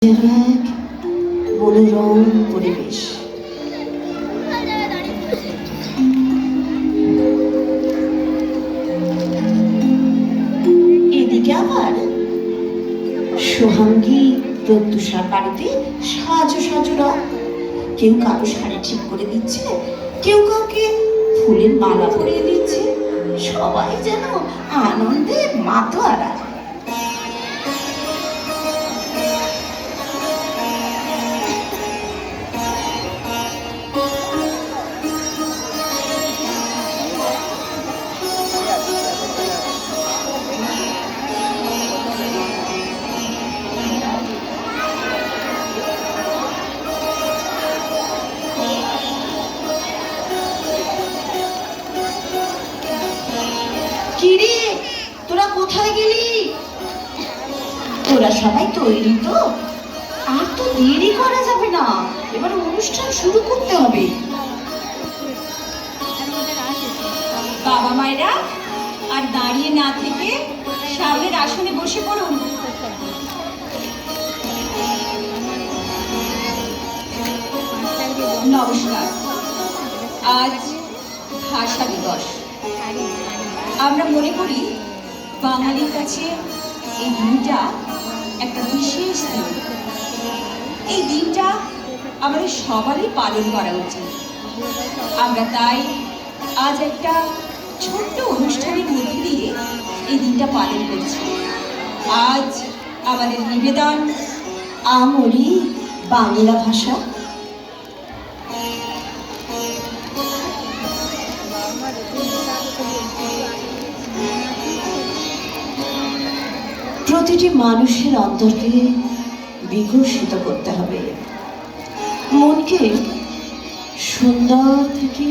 এক মনোরম পরিবেশ। এদিকে আবার সোহাঙ্গী প্রত্যুষার বাড়িতে সাজো সাজো রং। কেউ কারো শাড়ি ঠিক করে দিচ্ছে, কেউ কাউকে ফুলের মালা পরিয়ে দিচ্ছে। সবাই যেন আনন্দে মাতোয়ারা। কিরে, তোরা কোথায় গেলি? তোরা সবাই তৈরি তো? আর তো দেরি করা যাবে না, এবার অনুষ্ঠান শুরু করতে হবে। বাবা মায়েরা আর দাঁড়িয়ে না থেকে সামনের আসনে বসে পড়ুন। নমস্কার। আজ ভাষা দিবস। আমরা মনে করি বাঙালির কাছে এই দিনটা একটা বিশেষ দিন। এই দিনটা আমাদের সবারই পালন করা উচিত। আমরা তাই আজ একটা ছোট্ট অনুষ্ঠানের মধ্যে দিয়ে এই দিনটা পালন করছি। আজ আমাদের নিবেদন আমরি বাংলা ভাষা। প্রতিটি মানুষের অন্তরকে বিকশিত করতে হবে, মনকে সুন্দর থেকে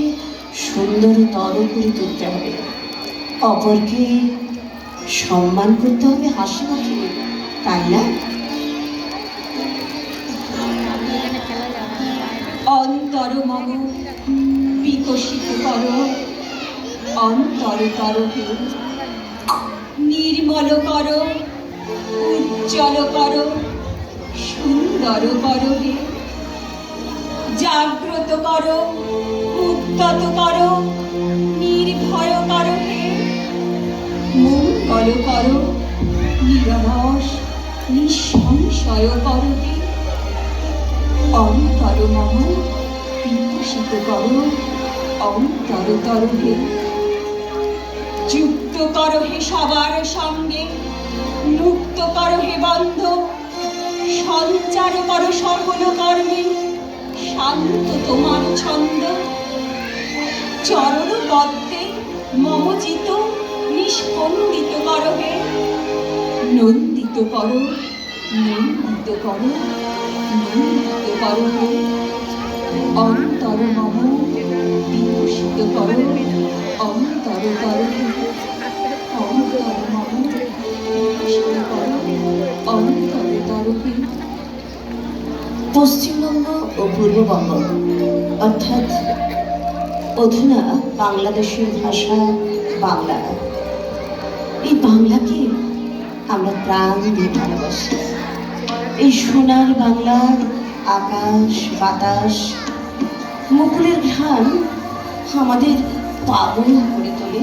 সুন্দরতর করে তুলতে হবে, অপরকে সম্মান করতে হবে হাসি মুখে, তাই না? অন্তর মম বিকশিত কর, অন্তর তরকে নির্মল কর, উজ্জ্বল কর, সুন্দর কর হে। জাগ্রত কর, উদ্যত কর, নির্ভয় কর হে। মঙ্গল কর, নিরলস নিঃসংশয় কর হে। অন্তর মম বিকশিত কর, অন্তরতর হে। যুক্ত কর হে সবার সঙ্গে, মুক্ত কর হে বন্ধ। সঞ্চার কর সকল কর্মে, শান্ত তোমার ছন্দ। চরণ পদ্মে মম চিত নিষ্পন্দিত কর হে। নন্দিত কর, নন্দিত কর, নন্দিত কর হে। অন্তর মম বিকশিত কর, অন্তরতর হে। অন্তর মম বিকশিত কর, অন্তরতর হে। পশ্চিমবঙ্গ ও পূর্ববঙ্গ অর্থাৎ অধুনা বাংলাদেশের ভাষা বাংলা। এই বাংলাকে আমরা প্রাণ দিয়ে ভালোবাসি। এই সোনার বাংলার আকাশ বাতাস মুকুলের ঘ্রাণ আমাদের পাগল করে তোলে।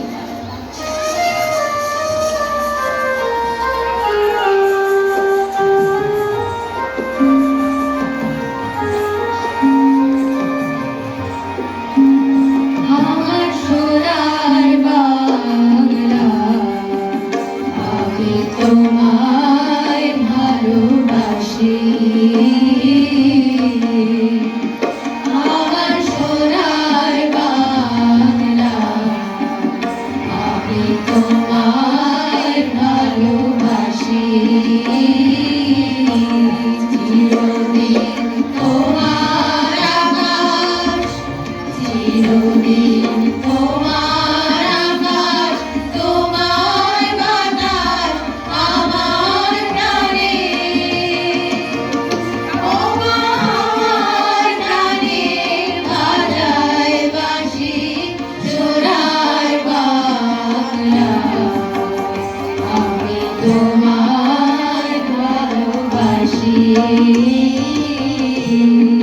ফুলের